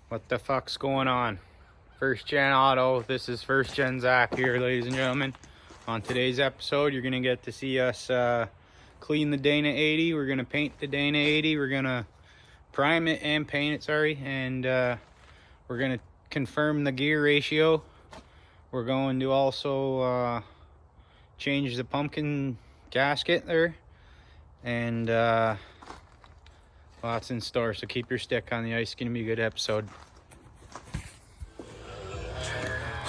What the fuck's going on? First Gen Auto, this is First Gen Zach here, ladies and gentlemen. On today's episode, you're gonna get to see us clean the Dana 80. We're gonna paint the Dana 80. We're gonna prime it and paint it, sorry. And we're gonna confirm the gear ratio. We're going to also change the pumpkin gasket there. And lots in store, so keep your stick on the ice. It's gonna be a good episode.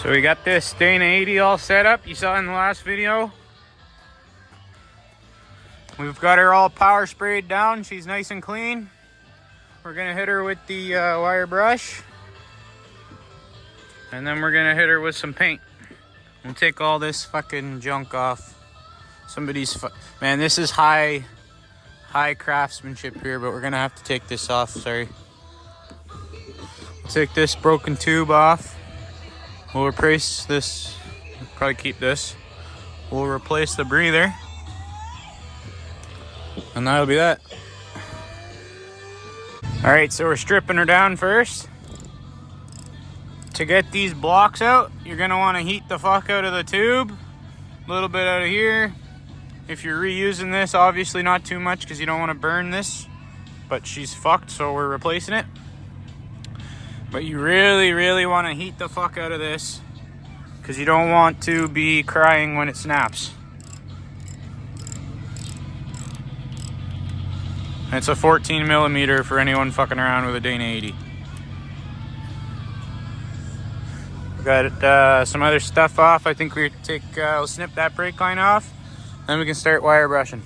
So we got this Dana 80 all set up. You saw in the last video. We've got her all power sprayed down. She's nice and clean. We're gonna hit her with the wire brush. And then we're gonna hit her with some paint. We'll take all this fucking junk off. Man, this is high craftsmanship here, but we're gonna have to take this off, sorry. Take this broken tube off. We'll replace this, probably keep this. We'll replace the breather. And that'll be that. All right, so we're stripping her down first. To get these blocks out, you're gonna wanna heat the fuck out of the tube. A little bit out of here. If you're reusing this, obviously not too much because you don't wanna burn this, but she's fucked, so we're replacing it. But you really, really wanna heat the fuck out of this because you don't want to be crying when it snaps. It's a 14 millimeter for anyone fucking around with a Dana 80. We got some other stuff off. I think we'll snip that brake line off. Then we can start wire brushing.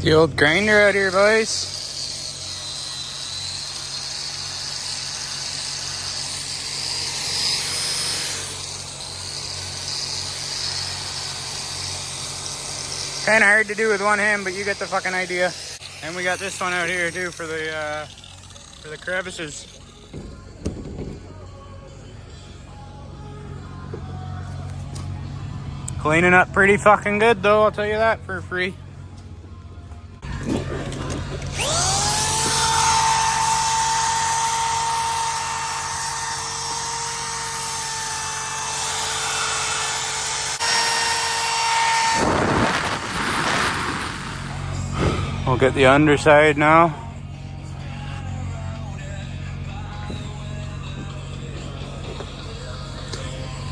The old grinder out here, boys. Kind of hard to do with one hand, but you get the fucking idea. And we got this one out here too for the crevices. Cleaning up pretty fucking good though, I'll tell you that for free. We'll get the underside now.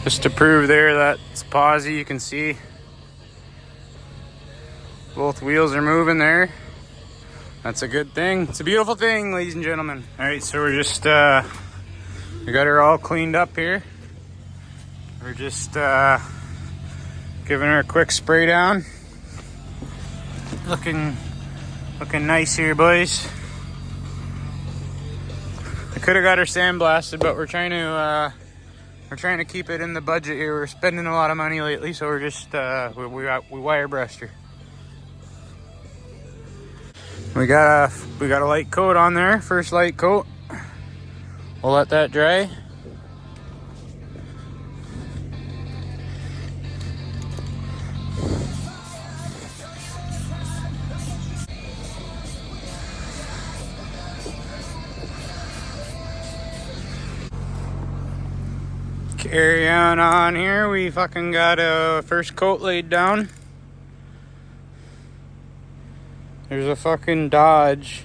Just to prove there that it's posy, you can see both wheels are moving there. That's a good thing. It's a beautiful thing, ladies and gentlemen. All right, so we're just, we got her all cleaned up here. We're just giving her a quick spray down. Looking nice here, boys. I could have got her sandblasted, but we're trying to keep it in the budget here. We're spending a lot of money lately, so we're just we wire brushed her. We got a light coat on there, first light coat. We'll let that dry. Carry on here. We fucking got a first coat laid down. There's a fucking Dodge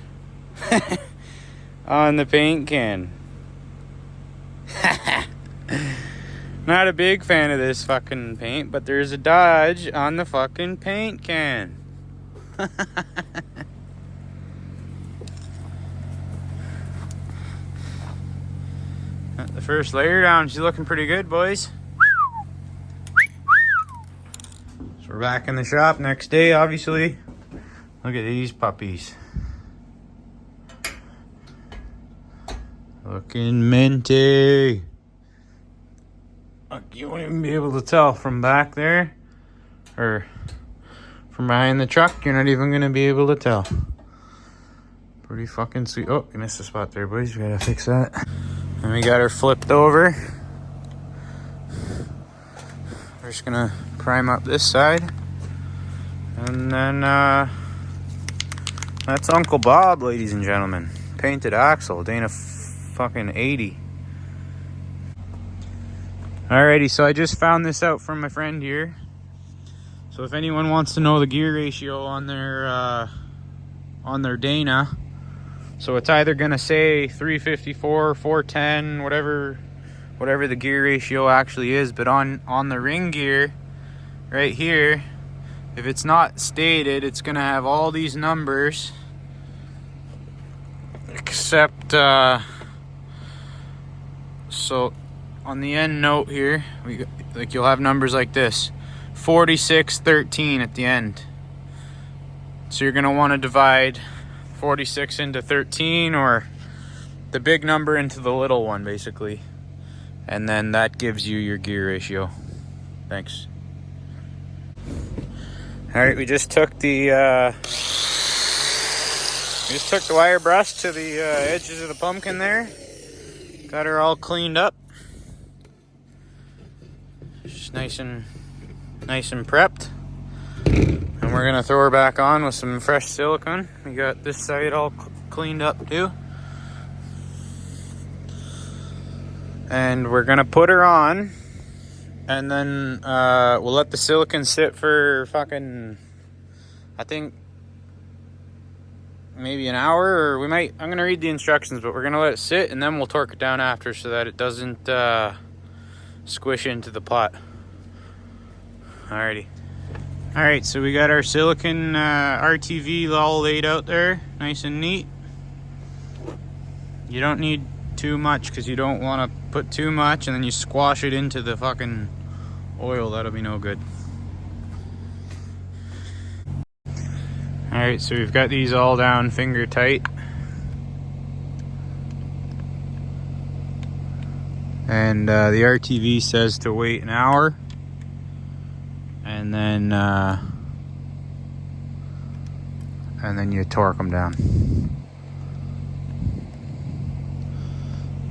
on the paint can. Not a big fan of this fucking paint, but there's a Dodge on the fucking paint can. The first layer down, she's looking pretty good, boys. So we're back in the shop next day, obviously. Look at these puppies. Looking minty. Look, you won't even be able to tell from back there or from behind the truck. You're not even gonna be able to tell. Pretty fucking sweet. Oh, you missed a spot there, boys. We gotta fix that. And we got her flipped over. We're just gonna prime up this side. And then That's Uncle Bob, ladies and gentlemen. Painted axle, Dana fucking 80. Alrighty, so I just found this out from my friend here. So if anyone wants to know the gear ratio on their Dana, so it's either gonna say 354, 410, whatever the gear ratio actually is, but on the ring gear right here, if it's not stated, it's gonna have all these numbers, except so on the end note here, you'll have numbers like this, 4613 at the end. So you're gonna want to divide 46 into 13, or the big number into the little one, basically, and then that gives you your gear ratio. Thanks. All right, we just took the wire brush to the edges of the pumpkin there. Got her all cleaned up. Just nice and prepped. And we're gonna throw her back on with some fresh silicone. We got this side all cleaned up too. And we're gonna put her on, and then we'll let the silicone sit for fucking, I think, maybe an hour, or I'm gonna read the instructions, but we're gonna let it sit and then we'll torque it down after so that it doesn't squish into the pot. Alrighty. Alright, so we got our silicone RTV all laid out there, nice and neat. You don't need too much because you don't want to put too much and then you squash it into the fucking oil. That'll be no good. Alright, so we've got these all down finger tight. And the RTV says to wait an hour. And then you torque them down.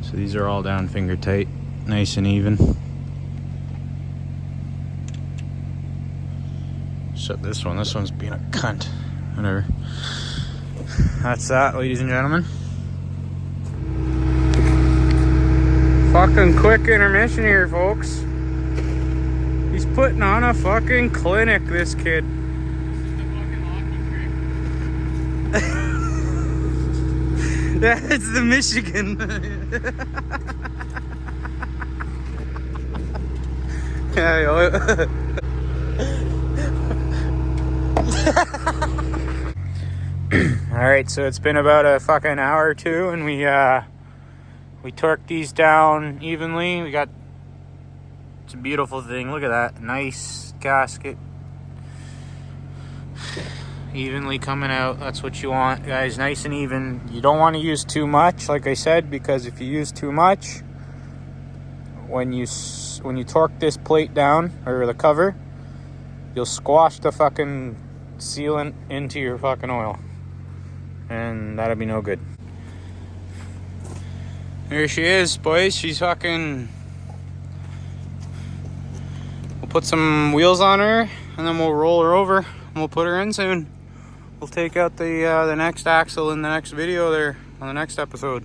So these are all down finger tight, nice and even. Except this one's being a cunt. Whatever. That's that, ladies and gentlemen. Fucking quick intermission here, folks. He's putting on a fucking clinic, this kid. Yeah, it's the Michigan. Alright, so it's been about a fucking hour or two, and we torqued these down evenly. It's a beautiful thing. Look at that. Nice gasket. Evenly coming out. That's what you want, guys. Nice and even. You don't want to use too much, like I said, because if you use too much, when you torque this plate down, or the cover, you'll squash the fucking sealant into your fucking oil. And that'll be no good. There she is, boys. She's fucking... We'll put some wheels on her, and then we'll roll her over, and we'll put her in soon. We'll take out the next axle in the next video there, on the next episode.